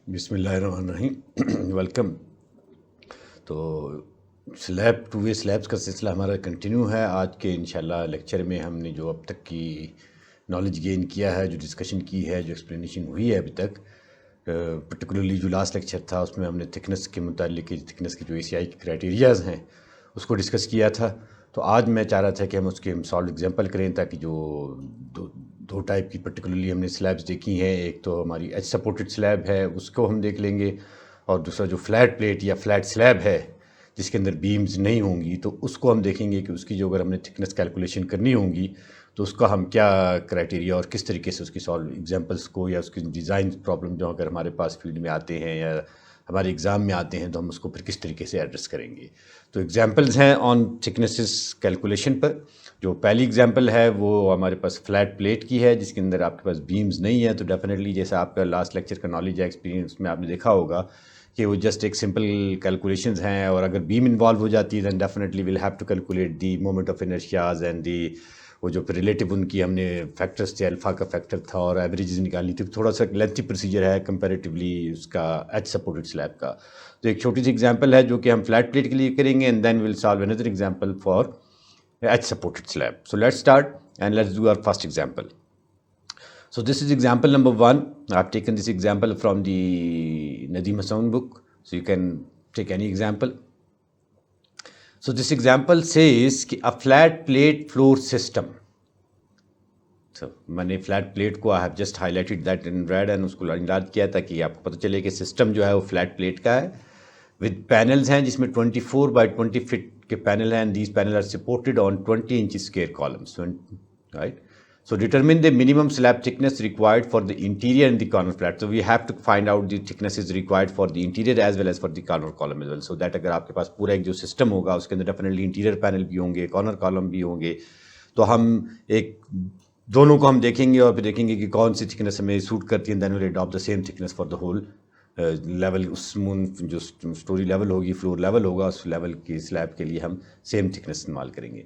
बिस्मिल्लाहिर्रहमानिर्रहीम वेलकम। तो slab two way slabs का सिलसिला हमारा कंटिन्यू है। आज के इंशाल्लाह लेक्चर में हमने जो अब तक की नॉलेज गेन किया है, जो डिस्कशन की है, जो एक्सप्लेनेशन हुई है अभी तक, पर्टिकुलरली जो लास्ट लेक्चर था उसमें हमने थिकनेस के मुतालिक, थिकनेस के जो एसीआई के क्राइटेरियाज़ हैं उसको डिस्कस किया था। तो आज मैं चाह रहा था कि हम उसके हम सॉल्व एग्जांपल करें, ताकि जो दो टाइप की पर्टिकुलरली हमने स्लैब्स देखी हैं, एक तो हमारी एच सपोर्टेड स्लैब है उसको हम देख लेंगे, और दूसरा जो फ्लैट प्लेट या फ्लैट स्लैब है जिसके अंदर बीम्स नहीं होंगी, तो उसको हम देखेंगे कि उसकी जो अगर हमने थिकनेस कैलकुलेशन करनी होंगी तो उसका हम क्या क्राइटेरिया और किस तरीके से उसकी सॉल्व एग्जांपल्स को या उसकी डिज़ाइन प्रॉब्लम जो अगर हमारे पास फील्ड में आते हैं या हमारे एग्ज़ाम में आते हैं तो हम उसको फिर किस तरीके से एड्रेस करेंगे। तो एग्जांपल्स हैं ऑन थिकनेसेस कैलकुलेशन पर। जो पहली एग्जांपल है वो हमारे पास फ्लैट प्लेट की है जिसके अंदर आपके पास बीम्स नहीं है। तो डेफिनेटली जैसा आपका लास्ट लेक्चर का नॉलेज या एक्सपीरियंस में आपने देखा होगा कि वो जस्ट एक सिंपल कैलकुलेशंस हैं, और अगर बीम इन्वॉल्व हो जाती है then definitely will have to calculate the moment of inertias and the वो जो रिलेटिव उनकी हमने फैक्टर्स थे, अल्फ़ा का फैक्टर था और एवरेजेस निकालनी थी। थोड़ा सा लेंथी प्रोसीजर है कंपैरेटिवली उसका एच सपोर्टेड स्लैब का। तो एक छोटी सी एग्जांपल है जो कि हम फ्लैट प्लेट के लिए करेंगे, and then will solve another example for edge supported slab. So let's start and let's do our first example. So this is example number 1. I've taken this example from the Nadeem Hassan book. So you can take any example. So this example says कि a flat plate floor system. So मैंने flat plate को I have just highlighted that in red and उसको underline किया ताकि आपको पता चले कि सिस्टम जो है वो फ्लैट प्लेट का है विद पैनल्स हैं जिसमें 24 बाई 20 फीट के पैनल हैं, and these panels are supported on 20 inch square columns, right. So determine the minimum slab thickness required for the interior and the corner flat. So we have to find out the thicknesses required for the interior as well as for the corner column as well. So that अगर आपके पास पूरा एक जो system होगा उसके अंदर definitely interior panel भी होंगे, कॉर्नर कॉलम भी होंगे, तो हम एक दोनों को हम देखेंगे और फिर देखेंगे कि कौन सी थिकनेस हमें सूट करती है, then will adopt the same thickness for the whole level. उस जो स्टोरी लेवल होगी, फ्लोर लेवल होगा, उस लेवल की स्लैब के लिए हम सेम थिकनेस इस्तेमाल करेंगे.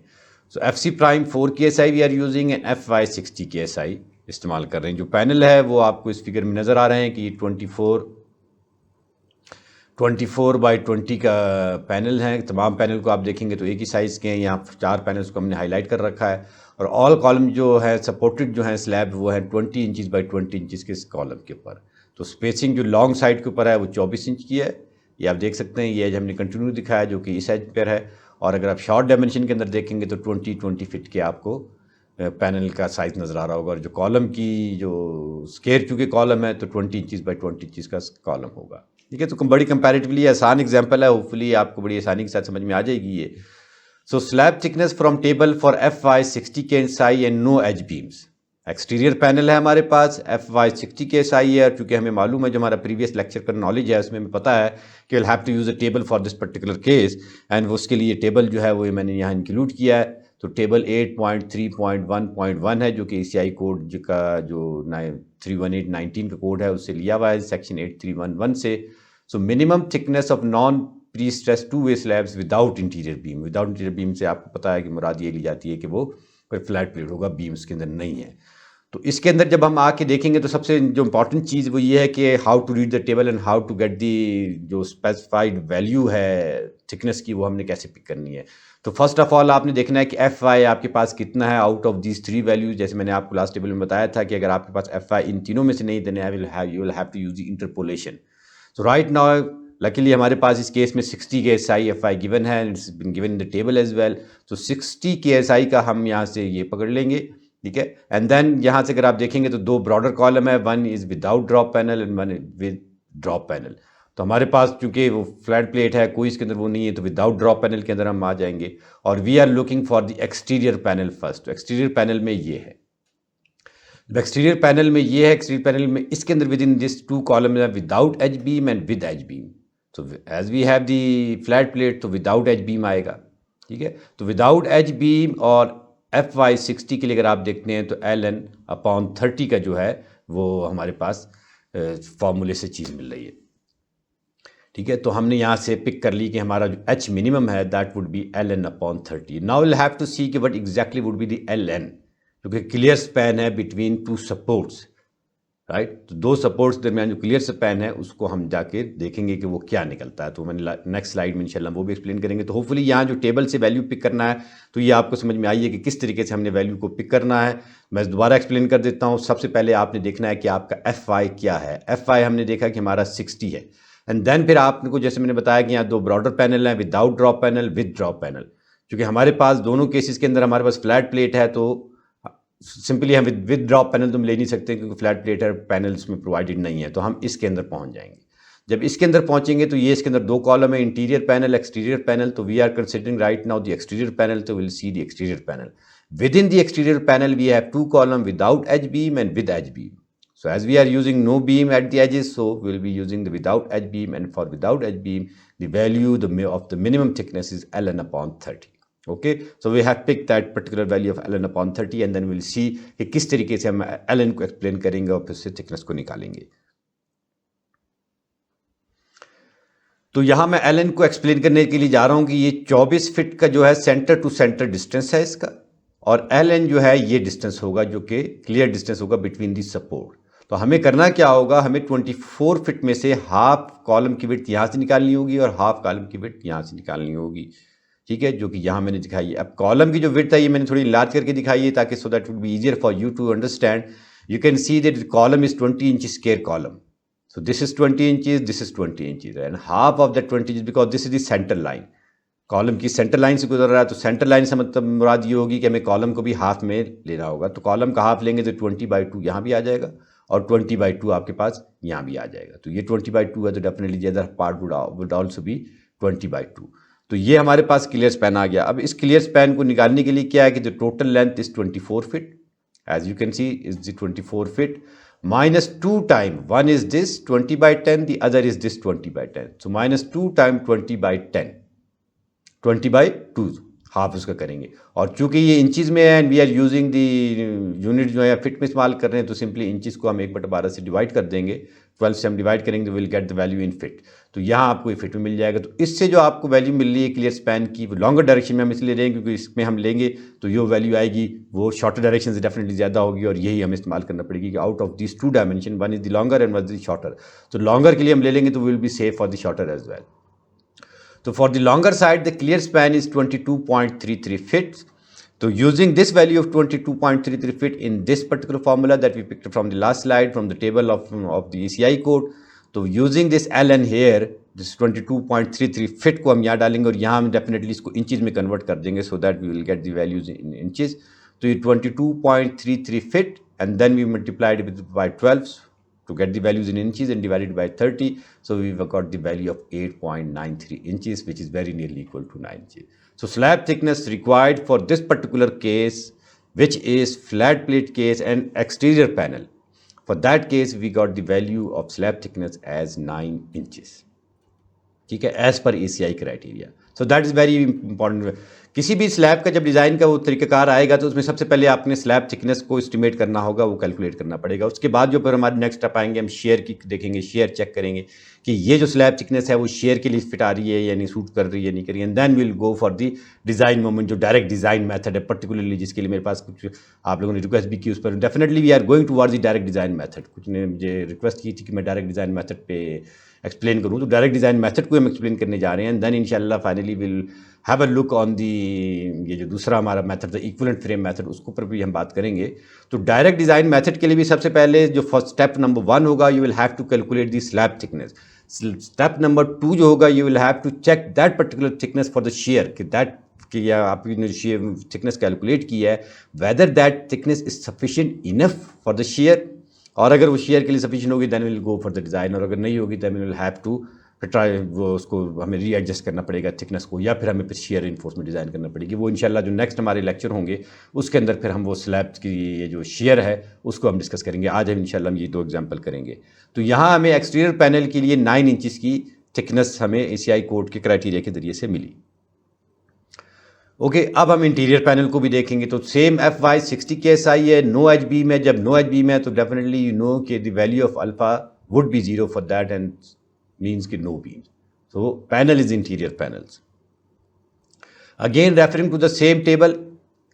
So FC prime 4 KSI we are using and FY 60 KSI इस्तेमाल कर रहे हैं. जो पैनल है वो आपको इस फिगर में नज़र आ रहे हैं कि 24 बाई 20 का पैनल है. तमाम पैनल को आप देखेंगे तो एक ही साइज़ के हैं. यहाँ 4 पैनल्स को हमने हाईलाइट कर रखा है, और ऑल कॉलम जो है सपोर्टेड जो है स्लैब वो है 20 इंचज़ बाई 20 इंचज़ के कॉलम के ऊपर. तो स्पेसिंग जो लॉन्ग साइड के ऊपर है वो 24 इंच की है, ये आप देख सकते हैं. ये एज हमने कंटिन्यू दिखाया जो कि इस एज पर है, और अगर आप शॉर्ट डायमेंशन के अंदर देखेंगे तो 20 फीट के आपको पैनल का साइज़ नज़र आ रहा होगा, और जो कॉलम की जो स्क्वायर चूँकि कॉलम है तो 20 इंचज़ बाई 20 इंचज़ का कॉलम होगा. ठीक है, तो बड़ी कंपैरेटिवली आसान एग्जांपल है, होपफुली आपको बड़ी आसानी के साथ समझ में आ जाएगी ये. So slab thickness from table for FY 60 KSI and no edge beams. Exterior panel है हमारे पास, FY 60 KSI है, और चूँकि हमें मालूम है जो हमारा प्रीवियस लेक्चर का नॉलेज है उसमें हमें पता है कि will have to use a table for this particular case, and उसके लिए टेबल जो है वो मैंने यहाँ इंक्लूड किया है. तो टेबल 8.3.1.1 है जो कि ACI कोड का जो 31819 का कोड है उससे लिया हुआ है, सेक्शन 8311 से. So minimum thickness of non pre stress two way slabs without interior beam. Without interior beam से आपको पता है कि मुराद ये ली जाती है कि वो कोई फ्लैट प्लेट होगा, बीम उसके अंदर नहीं है. तो इसके अंदर जब हम आके देखेंगे तो सबसे जो इंपॉर्टेंट चीज़ वो ये है कि how to read the table and how to get the जो स्पेसिफाइड वैल्यू है थिकनेस की, वो हमने कैसे पिक करनी है. तो फर्स्ट ऑफ ऑल आपने देखना है कि FY आपके पास कितना है आउट ऑफ दीज 3 वैल्यूज. जैसे मैंने आपको लास्ट टेबल में बताया था कि अगर आपके पास FY इन तीनों में से नहीं देने you will have to use the interpolation. So right now luckily हमारे पास इस केस में 60 KSI FY गिवन है, it's been given in the table as well. तो 60 KSI का हम यहाँ से ये पकड़ लेंगे, ठीक है. एंड देन यहाँ से अगर आप देखेंगे तो 2 ब्रॉडर कॉलम है, one is without drop panel and one with drop panel. तो हमारे पास चूंकि वो फ्लैट प्लेट है, कोई इसके अंदर वो नहीं है, तो विदाउट ड्रॉप पैनल के अंदर हम आ जाएंगे, और we are looking for the exterior panel first. तो एक्सटीरियर पैनल में ये है, एक्सटीरियर पैनल में ये है. एक्सटीरियर पैनल में इसके अंदर विद इन दिस 2 कॉलम है without H beam and with H beam. तो as we have the flat plate तो विदाउट एच बीम आएगा, ठीक है. तो विदाउट एच बीम और FY 60 के लिए अगर आप देखते हैं तो ln/30 का जो है वो हमारे पास फॉर्मूले से चीज़ मिल रही है, ठीक है. तो हमने यहाँ से पिक कर ली कि हमारा जो H मिनिमम है that would be ln/30. Now will have to see कि what exactly would be the ln, क्योंकि क्लियर स्पैन है बिटवीन 2 सपोर्ट्स. राइट। तो दो सपोर्ट्स दरमियान जो क्लियर स्पैन है उसको हम जाके देखेंगे कि वो क्या निकलता है। तो मैंने नेक्स्ट स्लाइड में इंशाल्लाह वो भी एक्सप्लेन करेंगे। तो होपफुली यहाँ जो टेबल से वैल्यू पिक करना है तो ये आपको समझ में आई है कि किस तरीके से हमने वैल्यू को पिक करना है। मैं दोबारा एक्सप्लेन कर देता हूँ। सबसे पहले आपने देखना है कि आपका FI क्या है। FI हमने देखा कि हमारा 60 है, एंड देन फिर आपको जैसे मैंने बताया कि यहाँ दो ब्रॉडर पैनल हैं, without drop panel, with drop panel. क्योंकि हमारे पास दोनों केसेस के अंदर हमारे पास फ्लैट प्लेट है, तो सिंपली हम विद ड्रॉप पैनल तो हम ले नहीं सकते क्योंकि फ्लैट प्लेट पैनल इसमें प्रोवाइडेड नहीं है। तो हम इसके अंदर पहुंच जाएंगे। जब इसके अंदर पहुंचेंगे तो ये इसके अंदर दो कॉलम है, इंटीरियर पैनल, एक्सटीरियर पैनल। तो we are considering right now the exterior panel, तो will see the exterior panel. Within the exterior panel we have two column, without H beam and with H beam. So as we are using no beam at the edges, so we will be using the without edge beam, and for without edge beam, the value of the minimum thickness is ln upon 30. Okay, so we have picked that particular value of ln upon 30, and then we'll see कि किस तरीके से हम ln को explain करेंगे और फिर से थिकनेस को निकालेंगे। तो यहाँ मैं ln को एक्सप्लेन करने के लिए जा रहा हूँ कि ये 24 फीट का जो है सेंटर टू सेंटर डिस्टेंस है इसका, और ln जो है ये डिस्टेंस होगा जो कि क्लियर डिस्टेंस होगा बिटवीन दी सपोर्ट। तो हमें करना क्या होगा, हमें 24 फीट में से हाफ कॉलम की विड्थ यहाँ से निकालनी होगी और हाफ कॉलम की विड्थ यहाँ से निकालनी होगी। ठीक है, जो कि यहाँ मैंने दिखाई है। अब कॉलम की जो विड्थ है ये मैंने थोड़ी लार्ज करके दिखाई है ताकि so that would be easier for you to understand. You can see that column is 20 inch square column. So this is 20 inches, this is 20 inches, and half of that 20 inches because this is the center line. Column की centre line से गुजर रहा है, तो centre line से मतलब मुराद ये होगी कि हमें कॉलम को भी हाफ में लेना होगा। तो कॉलम का हाफ लेंगे तो 20/2 यहाँ भी आ जाएगा और 20/2 आपके पास यहाँ भी आ जाएगा। तो ये 20/2 है, तो definitely the other part would also be 20/2। तो ये हमारे पास क्लियर स्पैन आ गया। अब इस क्लियर स्पैन को निकालने के लिए क्या है कि the total length is 24 feet, as you can see is the 24 feet minus 2 time, one is this 20/10, the other is this 20/10. So minus 2 time 20/10, 20/2 half उसका करेंगे। और चूंकि ये इंचज़ में है and we are using the unit जो है fit में इस्तेमाल कर रहे हैं, तो सिंपली इंचज़ को हम 1/12 से डिवाइड कर देंगे, 12 से हम डिवाइड करेंगे तो will get the value in fit. तो यहाँ आपको ये फिट में मिल जाएगा। तो इससे जो आपको वैल्यू मिल रही है क्लियर स्पैन की, वो लॉन्गर डायरेक्शन में हम इसलिए ले रहे हैं क्योंकि इसमें हम लेंगे तो जो वैल्यू आएगी वो शॉर्टर डायरेक्शन से डेफिनेटली ज़्यादा होगी, और यही हमें इस्तेमाल करना पड़ेगी कि out of this 2 dimension, one is the longer and one is the shorter. तो लॉन्गर के लिए हम ले लेंगे तो will be safe for the shorter as well. So for the longer side, the clear span is 22.33 feet. So using this value of 22.33 feet in this particular formula that we picked from the last slide from the table of the ACI code, तो using this ln here, this 22.33 feet को हम यहाँ डालेंगे और यहाँ हम definitely इसको inches में कन्वर्ट कर देंगे so that we will get the values in inches. तो ये 22.33 feet and then we multiplied it by 12 to get the values in inches and divided by 30. So we've got the value of 8.93 inches, which is very nearly equal to 9 inches. So slab thickness required for this particular case, which is flat plate case and exterior panel. For that case, we got the value of slab thickness as 9 inches. ठीक है, as per ACI criteria. So that is very important. किसी भी slab का जब design का वो तरीक़ाकार आएगा तो उसमें सबसे पहले आपने स्लैब थिकनेस को एस्टिमेट करना होगा, वो कैलकुलेट करना पड़ेगा। उसके बाद जो फिर हमारे नेक्स्ट स्टेप आएंगे, हम शेयर की देखेंगे, शेयर चेक करेंगे कि ये जो स्लैब थिकनेस है वो शेयर के लिए फिट आ रही है या नहीं, सूट कर रही है नहीं कर रही है। And then will go for the design moment, जो डायरेक्ट डिज़ाइन मेथड है पर्टिकुलरली, जिसके लिए मेरे पास कुछ आप लोगों ने रिक्वेस्ट भी की उस पर। Definitely we are going towards the direct design method. कुछ ने मुझे रिक्वेस्ट की थी कि मैं डायरेक्ट डिज़ाइन मेथड पे एक्सप्लेन करूँ, तो डायरेक्ट डिज़ाइन मेथड को हम एक्सप्लेन करने जा रहे हैं। देन इंशाल्लाह finally will have a look on the ये जो दूसरा हमारा मेथड था इक्विवेलेंट फ्रेम मेथड, उसके ऊपर भी हम बात करेंगे। तो डायरेक्ट डिज़ाइन मेथड के लिए भी सबसे पहले जो फर्स्ट स्टेप नंबर 1 होगा, you will have to calculate the slab thickness. Step number 2 जो होगा, you will have to check that particular thickness for the shear, कि दैट कि या आपने शेयर थिकनेस कैलकुलेट की है, whether that thickness is sufficient enough for the shear, और अगर वो शेयर के लिए सफिशिएंट होगी then will go for the design, और अगर नहीं होगी then will have to try वो उसको हमें रीएडजस्ट करना पड़ेगा थिकनेस को, या फिर हमें फिर शेयर इन्फोर्समेंट डिज़ाइन करना पड़ेगी। वो इंशाल्लाह जो नेक्स्ट हमारे लेक्चर होंगे उसके अंदर फिर हम वो स्लैब की ये जो शेयर है उसको हम डिस्कस करेंगे। आज हम इंशाल्लाह हम ये 2 एग्जाम्पल करेंगे। तो यहाँ हमें एक्सटीरियर पैनल के लिए 9 इंचज़ की थिकनेस हमें ACI कोड के क्राइटेरिया के जरिए से मिली। ओके, अब हम इंटीरियर पैनल को भी देखेंगे। तो सेम FY 60 के SI है, नो एच बीम है। जब नो एच बीम है तो डेफिनेटली यू नो कि the value of alpha would be 0 for that and means कि no beam. So panel is interior panels. Again referring to the same table,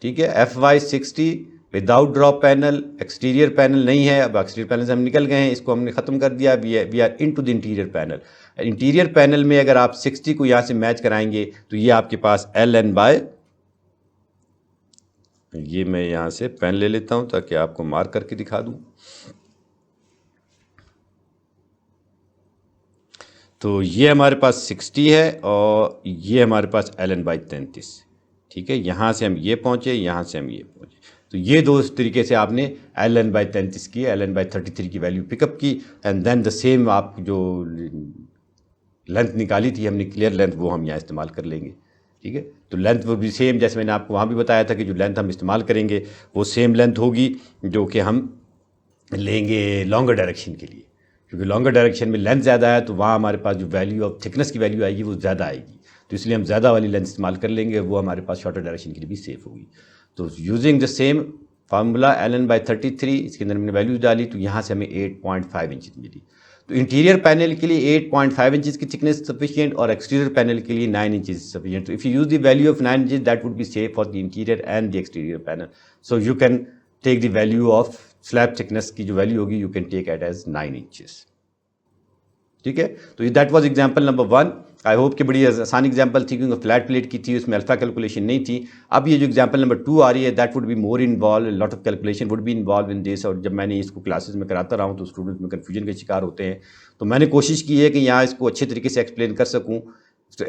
ठीक है, FY 60 without drop panel, exterior panel नहीं है, अब exterior panel से हम निकल गए हैं, इसको हमने ख़त्म कर दिया, we are into the interior panel. Interior panel में अगर आप 60 को यहाँ से मैच कराएंगे तो ये आपके पास LN बाय, ये मैं यहाँ से पेन ले लेता हूँ ताकि आपको मार्क करके दिखा दूँ। तो ये हमारे पास 60 है और ये हमारे पास LN बाई 33, ठीक है। यहाँ से हम ये पहुँचे, यहाँ से हम ये पहुँचे, तो ये दो तरीके से आपने LN बाई 33 की, LN बाई 33 की वैल्यू पिकअप की, एंड देन द सेम आप जो लेंथ निकाली थी हमने, क्लियर लेंथ, वो हम यहाँ इस्तेमाल कर लेंगे, ठीक है। तो लेंथ वो भी सेम, जैसे मैंने आपको वहाँ भी बताया था कि जो लेंथ हम इस्तेमाल करेंगे वो सेम लेंथ होगी जो कि हम लेंगे लॉन्गर डायरेक्शन के लिए, क्योंकि लॉन्गर डायरेक्शन में लेंथ ज़्यादा है तो वहाँ हमारे पास जो वैल्यू ऑफ थिकनेस की वैल्यू आएगी वो ज़्यादा आएगी, तो इसलिए हम ज़्यादा वाली लेंथ इस्तेमाल कर लेंगे, वो हमारे पास शॉर्टर डायरेक्शन के लिए भी सेफ होगी। तो using the same formula LN by 33, इसके अंदर हमने वैल्यूज डाली तो यहाँ से हमें 8.5 इंच मिली। तो इंटीरियर पैनल के लिए 8.5 इंचज़ की थिकनेस सफिशिएंट और एक्सटीरियर पैनल के लिए 9 इंचज़ सफिशिएंट। तो if you use the value of 9 inches that would be safe for the interior and the exterior panel. So you can take the value of slab thickness की जो value होगी you can take it as 9 inches, ठीक है। तो that was example number 1। I hope कि बड़ी आसान example थी क्योंकि फ्लैट प्लेट की थी, उसमें अल्फा कैलकुलेशन नहीं थी। अब ये जो एग्जांपल नंबर 2 आ रही है that would be more involve, lot of calculation would be involve in this, और जब मैंने इसको क्लासेस में कराता रहा हूँ तो स्टूडेंट्स में कन्फ्यूजन के शिकार होते हैं, तो मैंने कोशिश की है कि यहाँ इसको अच्छे तरीके से एक्सप्लेन कर सकूँ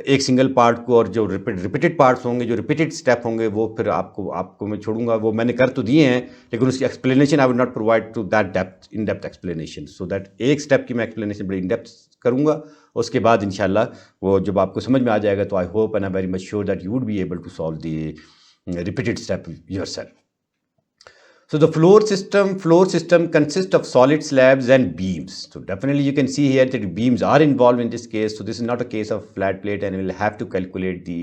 एक सिंगल पार्ट को, और जो रिपीटेड पार्ट्स होंगे, जो रिपीटेड स्टेप होंगे वो फिर आपको मैं छोड़ूंगा, वो मैंने कर तो दिए हैं लेकिन उसकी explanation I will not provide to that depth, in depth explanation, so that एक स्टेप की मैं एक्सप्लेनेशन बड़ी इन डेप्थ करूँगा, उसके बाद इंशाल्लाह वो जब आपको समझ में आ जाएगा तो I hope and I very much sure that you would be able to solve the repeated step yourself. So the floor system consists of solid slabs and beams. So definitely you can see here that beams are involved in this case. So this is not a case of flat plate, and we'll have to calculate the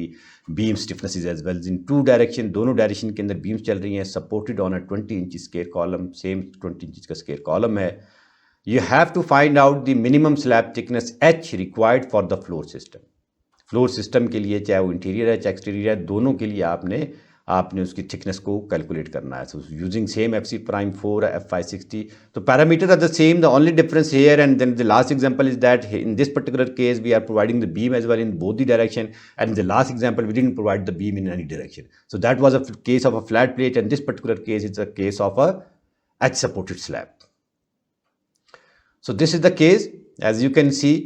beam stiffnesses as well. In two direction, दोनों direction के अंदर beams चल रही हैं, supported on a 20 inch square column, same 20 inch का square column है. You have to find out the minimum slab thickness H required for the floor system. Floor system के लिए चाहे वो इंटीरियर है चाहे एक्सटीरियर है, दोनों के लिए आपने उसकी थिकनेस को कैलकुलेट करना है। So using same FC prime 4 F560, तो parameter are the same, the only difference here and then the last example is that in this particular case we are providing the beam as well in both the direction, and in the last example we didn't provide the beam in any direction. So that was a case of a flat plate and this particular case is a case of a H supported slab. So this is the case, as you can see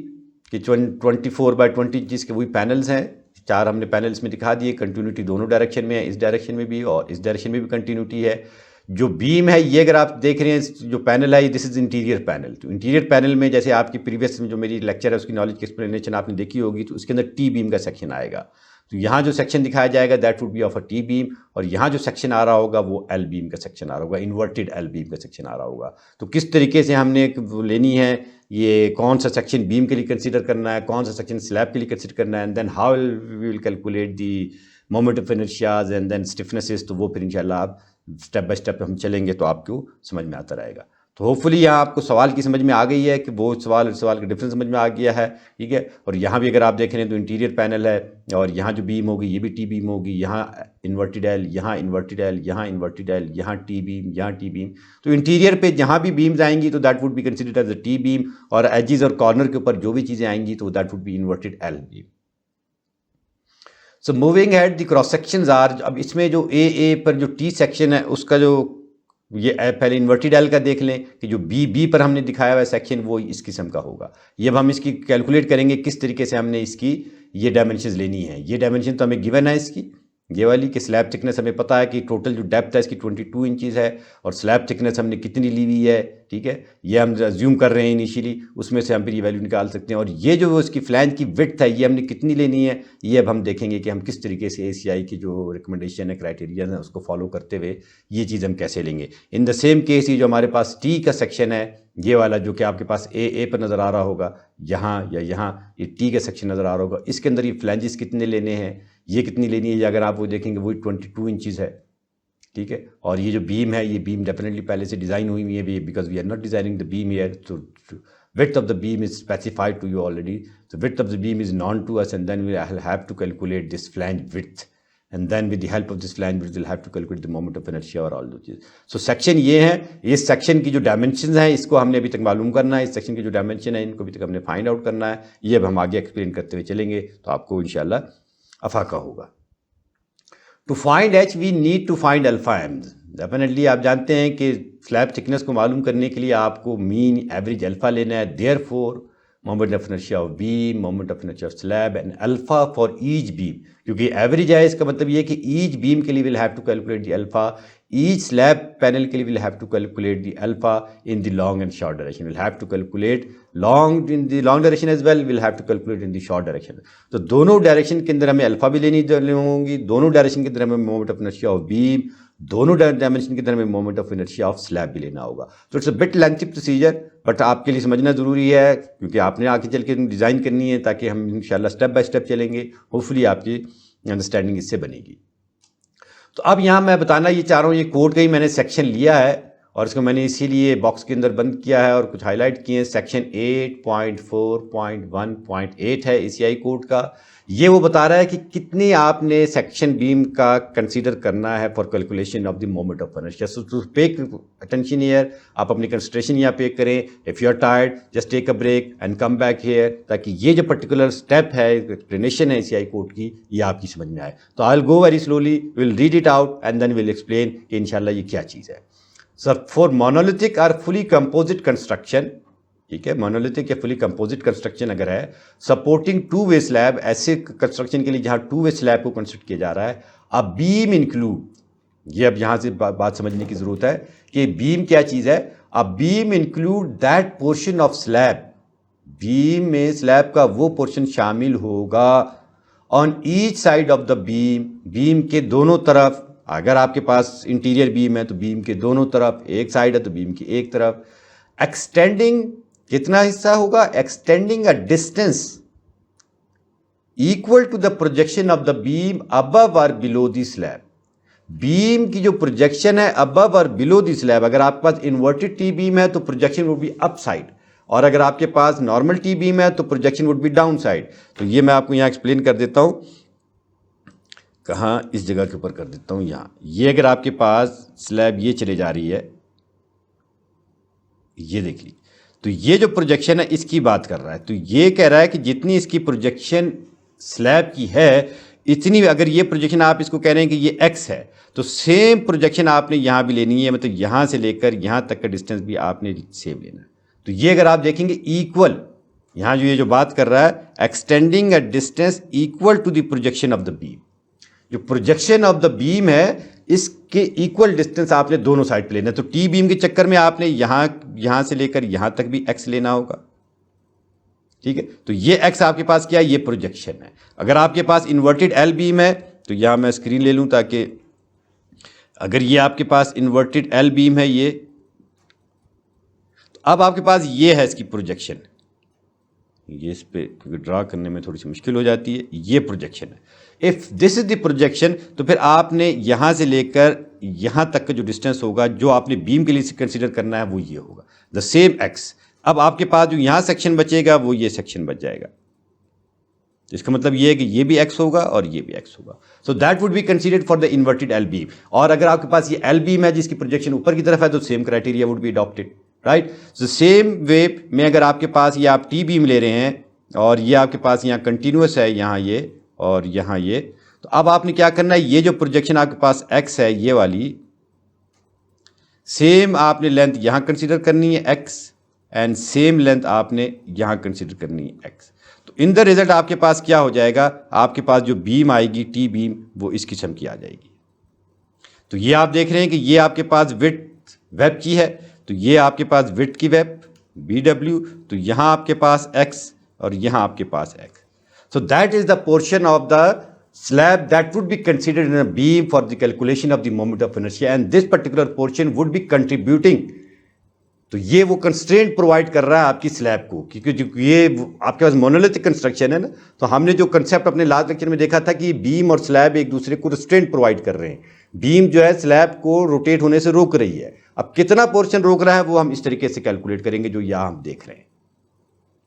कि 24 by 20 inches के वही panels हैं, 4 हमने panels में दिखा दिए, continuity दोनों direction में है, इस डायरेक्शन में भी और इस डायरेक्शन में भी कंटिन्यूटी है। जो बीम है ये अगर आप देख रहे हैं जो पैनल है, दिस इज इंटीरियर पैनल। तो इंटीरियर पैनल में जैसे आपकी प्रीवियस जो मेरी लेक्चर है उसकी नॉलेज की एक्सप्लेनेशन आपने देखी होगी, तो उसके अंदर टी बीम का सेक्शन आएगा। तो यहाँ जो सेक्शन दिखाया जाएगा that would B of a T beam, और यहाँ जो सेक्शन आ रहा होगा वो एल बीम का सेक्शन आ रहा होगा, इन्वर्टेड एल बीम का सेक्शन आ रहा होगा। तो किस तरीके से हमने लेनी है, ये कौन सा सेक्शन बीम के लिए कंसीडर करना है, कौन सा सेक्शन स्लैब के लिए कंसीडर करना है, and then how we will calculate the moment of inertias and then stiffnesses, तो वो फिर इंशाल्लाह आप स्टेप बाय स्टेप हम चलेंगे तो आपको समझ में आता रहेगा। तो होपफुली यहाँ आपको सवाल की समझ में आ गई है कि वो सवाल का डिफरेंस समझ में आ गया है, ठीक है। और यहाँ भी अगर आप देख रहे हैं तो इंटीरियर पैनल है और यहाँ जो बीम होगी ये भी टी बीम होगी, यहाँ इन्वर्टेड एल, यहाँ इन्वर्टेड एल, यहाँ इन्वर्टेड एल, यहाँ टी बीम, यहाँ टी बीम। तो इंटीरियर पे जहाँ भी बीम्स आएंगी तो that would be considered as a T beam, और एजेस और कॉर्नर के ऊपर जो भी चीज़ें आएंगी तो that would be inverted L beam. So moving ahead the cross sections are, अब इसमें जो ए पर जो टी सेक्शन है उसका जो ये पहले इन्वर्टेड एल का देख लें कि जो बी पर हमने दिखाया हुआ सेक्शन वो इस किस्म का होगा। ये अब हम इसकी कैलकुलेट करेंगे किस तरीके से हमने इसकी ये डायमेंशंस लेनी है। ये डायमेंशन तो हमें गिवन है इसकी, ये वाली कि स्लैब थिकनेस हमें पता है कि टोटल जो डेप्थ है इसकी 22 इंचज़ है और स्लैब थिकनेस हमने कितनी ली हुई है, ठीक है। ये हम अज्यूम कर रहे हैं इनिशियली, उसमें से हम फिर ये वैल्यू निकाल सकते हैं। और ये जो इसकी फ्लैंज की विड्थ है ये हमने कितनी लेनी है, ये अब हम देखेंगे कि हम किस तरीके से ACI की जो रिकमेंडेशन है, क्राइटेरिया है, उसको फॉलो करते हुए ये चीज़ हम कैसे लेंगे। इन द सेम केस ये जो हमारे पास टी का सेक्शन है, ये वाला जो कि आपके पास ए पर नज़र आ रहा होगा, यहाँ या यहाँ ये टी का सेक्शन नज़र आ रहा होगा, इसके अंदर ये फ्लैंजेस कितने लेने हैं, ये कितनी लेनी है, ये अगर आप वो देखेंगे वही 22 इंचज़ है, ठीक है। और ये जो बीम है ये बीम डेफिनेटली पहले से डिज़ाइन हुई हुई है, because we are not designing the beam here, तो width of the beam is specified to you already. The width of the beam is known to us, and then we will have to calculate this flange width and then with the help of this flange bridge we'll have to calculate the moment of inertia और all those cheese. So section ये है, इस section की जो dimensions हैं इसको हमने अभी तक मालूम करना है, इस section की जो dimension है इनको अभी तक हमने find out करना है. ये अब हम आगे explain करते हुए चलेंगे तो आपको इंशाल्लाह अफाका होगा. To find h we need to find alpha m. Definitely आप जानते हैं कि स्लैब थिकनेस को मालूम करने के लिए आपको मीन एवरेज अल्फा लेना है. Therefore moment of inertia of beam, moment of inertia of slab and alpha for each beam. क्योंकि एवरेज है इसका मतलब ये कि ईच बीम के लिए will have to calculate the alpha, each slab panel के लिए will have to calculate the alpha in the long and short direction. Will have to calculate long in the long direction as well, will have to calculate in the short direction. तो दोनों direction के अंदर हमें alpha भी लेनी होंगी, दोनों direction के अंदर हमें moment of inertia of beam, दोनों डायमेंशन के अंदर हमें moment of inertia of slab भी लेना होगा. तो it's a bit lengthy procedure, but आपके लिए समझना ज़रूरी है क्योंकि आपने आगे चल के डिज़ाइन करनी है ताकि हम इंशाल्लाह स्टेप बाय स्टेप चलेंगे. होपफुली आपकी अंडरस्टैंडिंग इससे बनेगी. तो अब यहाँ मैं बताना ये चाह रहा हूँ, ये कोड का ही मैंने सेक्शन लिया है और इसको मैंने इसीलिए बॉक्स के अंदर बंद किया है और कुछ हाईलाइट किए हैं. सेक्शन 8.4.1.8 है ECI कोड का. ये वो बता रहा है कि कितनी आपने सेक्शन बीम का कंसीडर करना है for calculation of the moment of inertia. So to pay attention here, आप अपनी कंसिडरेशन यहाँ पे करें. If you are tired just take a break and come back here, ताकि ये जो पर्टिकुलर स्टेप है, एक्सप्लेनेशन है ECI कोड की, ये आपकी समझ में आए. तो I will go very slowly, will read it out and then will explain कि इंशाल्लाह ये क्या चीज़ है. सो फॉर मोनोलिथिक और फुली कंपोजिट कंस्ट्रक्शन, ठीक है, मोनोलिथिक या फुली कंपोजिट कंस्ट्रक्शन अगर है, सपोर्टिंग टू वे स्लैब, ऐसे कंस्ट्रक्शन के लिए जहां टू वे स्लैब को कंस्ट्रक्ट किया जा रहा है, अब बीम इंक्लूड, ये अब यहां से बात समझने की जरूरत है कि बीम क्या चीज है. अब beam include that portion of slab, beam में स्लैब का वो पोर्शन शामिल होगा on each side of the beam, beam के दोनों तरफ. अगर आपके पास इंटीरियर बीम है तो बीम के दोनों तरफ, एक साइड है तो बीम की एक तरफ. एक्सटेंडिंग, कितना हिस्सा होगा? Extending a distance equal to the projection of the beam above और बिलो द स्लैब. बीम की जो प्रोजेक्शन है अबव और बिलो द स्लैब, अगर आपके पास इन्वर्टेड टी बीम है तो projection would be up side, और अगर आपके पास नॉर्मल टी बीम है तो projection would be down side. तो ये मैं आपको यहां एक्सप्लेन कर देता हूं, कहां, इस जगह के ऊपर कर देता हूं यहां. ये अगर आपके पास स्लैब ये चले जा रही है, ये देख लीजिए, तो ये जो प्रोजेक्शन है इसकी बात कर रहा है. तो ये कह रहा है कि जितनी इसकी प्रोजेक्शन स्लैब की है इतनी, अगर ये प्रोजेक्शन आप इसको कह रहे हैं कि ये x है, तो सेम प्रोजेक्शन आपने यहाँ भी लेनी है, मतलब यहाँ से लेकर यहाँ तक का डिस्टेंस भी आपने सेम लेना है. तो ये अगर आप देखेंगे इक्वल, यहाँ जो ये जो बात कर रहा है, extending a distance equal to the projection of the beam, जो प्रोजेक्शन ऑफ द बीम है इसके इक्वल डिस्टेंस आपने दोनों साइड पे लेना है. तो टी बीम के चक्कर में आपने यहां से लेकर यहां तक भी x लेना होगा, ठीक है. तो ये x आपके पास क्या है? ये प्रोजेक्शन है. अगर आपके पास इन्वर्टेड एल बीम है तो यहां मैं स्क्रीन ले लूं ताकि, अगर ये आपके पास इन्वर्टेड एल बीम है ये, तो अब आपके पास ये है इसकी प्रोजेक्शन, ये इस पे क्योंकि ड्रा करने में थोड़ी सी मुश्किल हो जाती है, ये प्रोजेक्शन है. If this is the projection, तो फिर आपने यहां से लेकर यहां तक का जो डिस्टेंस होगा जो आपने बीम के लिए कंसीडर करना है वो ये होगा, द सेम x. अब आपके पास जो यहां सेक्शन बचेगा वो ये सेक्शन बच जाएगा. इसका मतलब ये है कि ये भी x होगा और ये भी x होगा. सो that would be considered for the inverted L beam. और अगर आपके पास ये एल बीम है जिसकी प्रोजेक्शन ऊपर की तरफ है तो same criteria would be adopted, right. So same way में अगर आपके पास ये आप टी बीम ले रहे हैं और ये आपके पास यहाँ कंटिन्यूस है, यहाँ ये और यहाँ ये, तो अब आपने क्या करना है, ये जो प्रोजेक्शन आपके पास x है ये वाली, सेम आपने लेंथ यहाँ कंसीडर करनी है x एंड सेम लेंथ आपने यहाँ कंसीडर करनी है x. तो इन द रिजल्ट आपके पास क्या हो जाएगा, आपके पास जो बीम आएगी टी बीम वो इस किस्म की आ जाएगी. तो ये आप देख रहे हैं कि ये आपके पास विड्थ वेब की है, तो ये आपके पास विड्थ की वेब BW, तो यहाँ आपके पास x और यहाँ आपके पास x. So that is the portion of the slab that would be considered in a beam for the calculation of the moment of inertia, and this particular portion would be contributing. तो ये वो constraint provide कर रहा है आपकी slab को, क्योंकि जो ये आपके पास मोनोलिथिक कंस्ट्रक्शन है ना, तो हमने जो कंसेप्ट अपने लास्ट लेक्चर में देखा था कि बीम और स्लैब एक दूसरे को रिस्ट्रेंट प्रोवाइड कर रहे हैं. बीम जो है स्लैब को रोटेट होने से रोक रही है. अब कितना पोर्शन रोक रहा है वो हम इस तरीके से कैलकुलेट करेंगे जो यहाँ हम देख रहे हैं.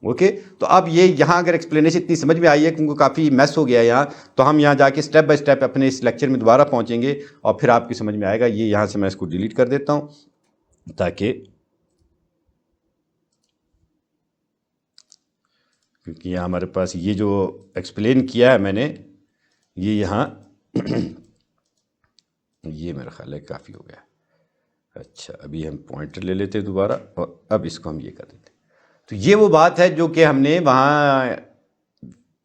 ओके तो अब ये यहाँ अगर एक्सप्लेनेशन इतनी समझ में आई है क्योंकि काफ़ी मैस हो गया है यहाँ, तो हम यहाँ जाके स्टेप बाय स्टेप अपने इस लेक्चर में दोबारा पहुँचेंगे और फिर आपकी समझ में आएगा। ये यहाँ से मैं इसको डिलीट कर देता हूँ ताकि, क्योंकि यहाँ हमारे पास ये जो एक्सप्लेन किया है मैंने, ये यहाँ ये मेरा ख्याल है काफ़ी हो गया। अच्छा, अभी हम पॉइंटर ले लेते हैं दोबारा और अब इसको हम ये कर देते हैं। तो ये वो बात है जो कि हमने वहाँ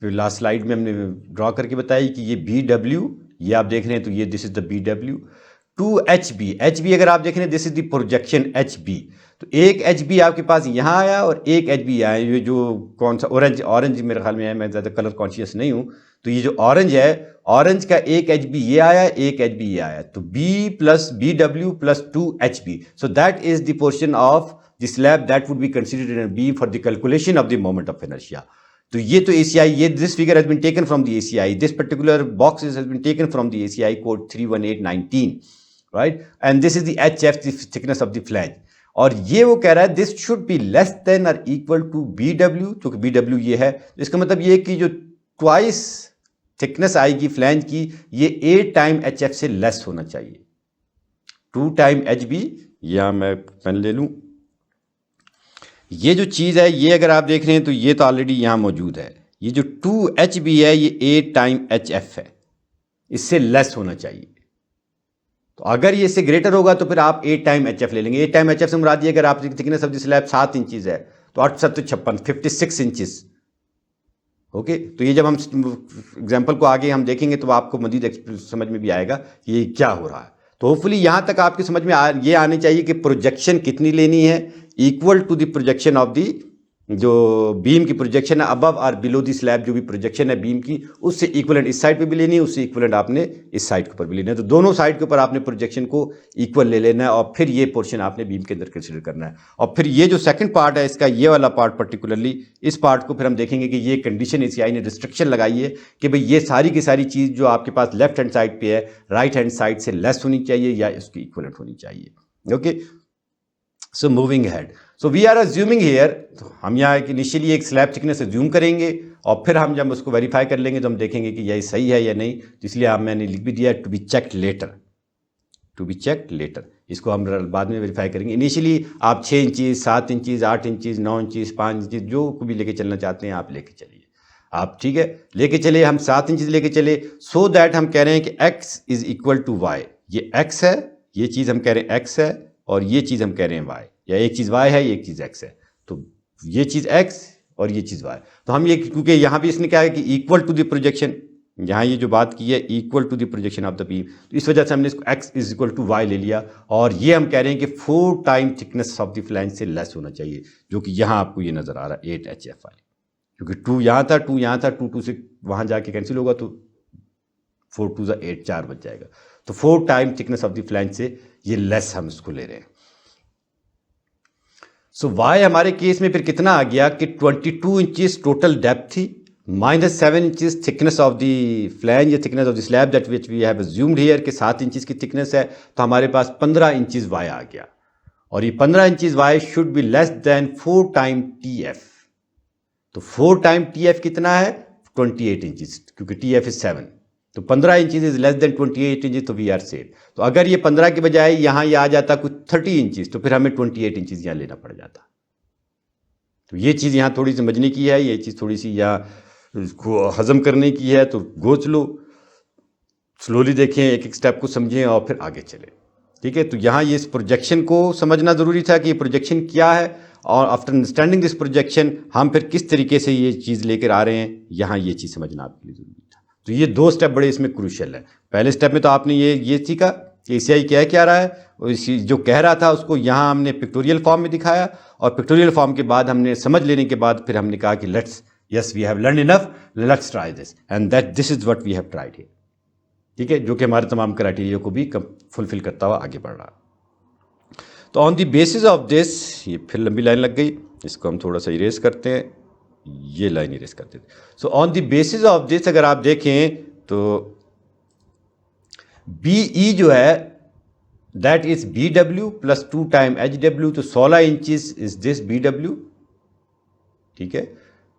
लास्ट स्लाइड में हमने ड्रॉ करके बताई कि ये बी डब्ल्यू, ये आप देख रहे हैं तो ये this is the B W two H B अगर आप देख रहे हैं this is the projection H B. तो एक एच बी आपके पास यहाँ आया और एक एच बी आया, ये जो कौन सा ऑरेंज मेरे ख्याल में है, मैं ज़्यादा कलर कॉन्शियस नहीं हूँ। तो ये जो ऑरेंज है, ऑरेंज का एक एच बी ये आया, एक एच बी ये आया, तो B plus B W plus two H B, so that is the portion of the slab that would be considered in B for the calculation of the moment of inertia. तो ये तो ACI, ये this figure has been taken from the ACI, this particular box has been taken from the ACI code 31819, right, and this is the HF, the thickness of the flange. और ये वो कह रहा है this should be less than और equal to BW, क्योंकि BW ये है, इसका मतलब ये कि जो ट्वाइस थिकनेस आएगी फ्लैंज की, ये 8 टाइम HF से लेस होना चाहिए। 2 टाइम HB, यहाँ मैं पेन ले लूँ, ये जो चीज़ है ये अगर आप देख रहे हैं तो ये तो ऑलरेडी यहाँ मौजूद है। ये जो 2HB है ये 8 टाइम HF है, इससे लेस होना चाहिए। तो अगर ये इससे ग्रेटर होगा तो फिर आप 8 टाइम HF ले लेंगे। 8 टाइम HF से मुराद ये, अगर आप thickness of the slab 7 inches है तो 8 7 56 56 इंचज़। ओके, तो ये जब हम एग्जाम्पल को आगे हम देखेंगे तो आपको मजीद समझ में भी आएगा कि ये क्या हो रहा है। तो होपफुली यहाँ तक आपकी समझ में ये आनी चाहिए कि प्रोजेक्शन कितनी लेनी है, equal to the projection of the, जो बीम की प्रोजेक्शन है अबव और बिलो द स्लैब, जो भी प्रोजेक्शन है बीम की, उससे इक्वलेंट इस साइड पे भी लेनी है, उससे इक्वलेंट आपने इस साइड के ऊपर भी लेना है। तो दोनों साइड के ऊपर आपने प्रोजेक्शन को इक्वल ले लेना है और फिर ये पोर्शन आपने बीम के अंदर कंसिडर करना है। और फिर ये जो सेकंड पार्ट है इसका, ये वाला पार्ट पर्टिकुलरली, इस पार्ट को फिर हम देखेंगे कि ये कंडीशन ACI ने रिस्ट्रिक्शन लगाई है कि भाई ये सारी की सारी चीज़ जो आपके पास लेफ्ट हैंड साइड पे है, राइट हैंड साइड से लेस होनी चाहिए या इसकी इक्वलेंट होनी चाहिए। Okay, so moving ahead, so we are assuming here, तो हम यहाँ इनिशियली एक स्लैब थिकनेस अज्यूम करेंगे और फिर हम जब उसको वेरीफाई कर लेंगे तो हम देखेंगे कि यही सही है या नहीं। तो इसलिए आप मैंने लिख भी दिया to be checked later, to be checked later. इसको हम बाद में वेरीफाई करेंगे। इनिशियली आप 6 inches 7 inches 8 inches 9 inches 5 inches जो को भी लेके चलना चाहते हैं आप लेके चलिए, आप ठीक है लेके चले। हम 7 इंचज़ लेके चले, सो दैट हम कह रहे हैं कि x is equal to y. ये x है, ये चीज़ हम कह रहे हैं x है, और ये चीज़ हम कह रहे हैं y, या एक चीज़ y है, एक चीज़ x है। तो ये चीज़ x और ये चीज़ y। तो हम ये, क्योंकि यहाँ भी इसने क्या है कि इक्वल टू द प्रोजेक्शन, यहाँ ये जो बात की है equal to the projection of the beam, तो इस वजह से हमने इसको x is equal to y ले लिया। और ये हम कह रहे हैं कि 4 time thickness of the flange से लेस होना चाहिए, जो कि यहाँ आपको ये नज़र आ रहा है 8 HF वाली, क्योंकि 2 यहाँ था, 2 यहाँ था, 2 से वहाँ जाके कैंसिल होगा तो 4 2 8 4 बच जाएगा। तो 4 time thickness of the flange से ये लेस हम इसको ले रहे हैं। सो वाई हमारे केस में फिर कितना आ गया कि 22 इंचज़ टोटल डेप्थ थी, -7 inches thickness of the flange या thickness of the slab that which we have assumed here कि 7 इंचज़ की थिकनेस है, तो हमारे पास 15 इंचज़ वाई आ गया। और ये 15 inches why should be less than 4 time TF। तो 4 टाइम TF कितना है, 28 इंचज़, क्योंकि TF इज 7, तो 15 inches is less than 28 inches, तो वी आर सेफ। तो अगर ये 15 के बजाय यहाँ ये आ जाता कुछ 30 इंचज़, तो फिर हमें 28 इंचज़ यहाँ लेना पड़ जाता। तो ये चीज़ यहाँ थोड़ी समझने की है, ये चीज़ थोड़ी सी यहाँ इसको हजम करने की है, तो गोच लो, स्लोली देखें, एक एक स्टेप को समझें और फिर आगे चलें, ठीक है। तो यहाँ ये इस प्रोजेक्शन को समझना ज़रूरी था कि ये प्रोजेक्शन क्या है, और आफ्टर अंडरस्टैंडिंग दिस प्रोजेक्शन हम फिर किस तरीके से ये चीज़ लेकर आ रहे हैं, यहाँ ये चीज़ समझना आपके लिए ज़रूरी था। तो ये 2 स्टेप बड़े इसमें क्रूशियल है। पहले स्टेप में तो आपने ये सीखा कि ACI क्या रहा है, और जो कह रहा था उसको यहाँ हमने पिक्टोरियल फॉर्म में दिखाया, और पिक्टोरियल फॉर्म के बाद हमने समझ लेने के बाद फिर हमने कहा कि let's, yes we have learn enough, let's try this, and that this is what we have tried here, ठीक है, जो कि हमारे तमाम क्राइटेरिया को भी फुलफिल करता हुआ आगे बढ़ रहा। तो on the basis of this, ये फिर लंबी लाइन लग गई, इसको हम थोड़ा सा इरेज करते हैं, ये लाइन इरेज करते हैं। So on the basis of this अगर आप देखें तो BE जो है that is BW plus 2 time HW, तो 16 इंचज़ इज दिस BW, ठीक है।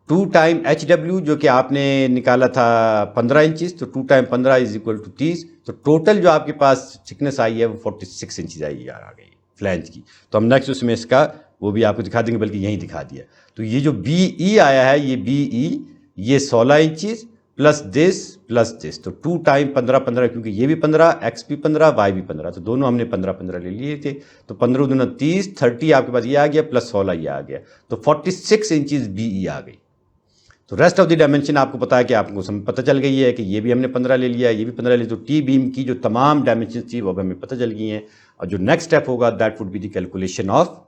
2 टाइम HW जो कि आपने निकाला था 15 इंचज़, तो 2 टाइम 15 इज इक्वल टू 30, तो टोटल जो आपके पास थिकनेस आई है वो 46 इंचज़ आई आ गई फ्लैंज की। तो हम नेक्स्ट उसमें इसका वो भी आपको दिखा देंगे, बल्कि यहीं दिखा दिया। तो ये जो BE आया है, ये BE ये 16 इंचज़ प्लस दिस, तो 2 टाइम 15, क्योंकि ये भी 15, X भी 15, Y भी 15, तो दोनों हमने 15 ले लिए थे। तो 15 दूना 30, 30 आपके पास ये आ गया, प्लस 16 ये आ गया, तो 46 इंचज़ BE आ गई। तो रेस्ट ऑफ द डायमेंशन आपको पता है कि आपको पता चल गई है कि ये भी हमने 15 ले लिया, ये भी 15 ले लिया, तो टी बीम की जो तमाम डायमेंशन थी वो अब हमें पता चल गई हैं। और जो नेक्स्ट स्टेप होगा that would be the calculation of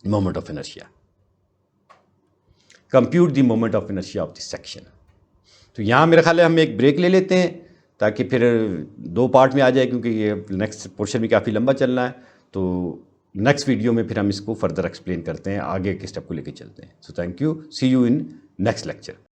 moment of inertia, compute the moment of inertia of the section. तो यहाँ मेरा ख्याल है हम एक ब्रेक ले लेते हैं ताकि फिर 2 पार्ट में आ जाए, क्योंकि ये नेक्स्ट पोर्शन भी काफ़ी लंबा चलना है। तो नेक्स्ट वीडियो में फिर हम इसको फर्दर एक्सप्लेन करते हैं, आगे के स्टेप को लेके चलते हैं। So thank you, see you in next lecture.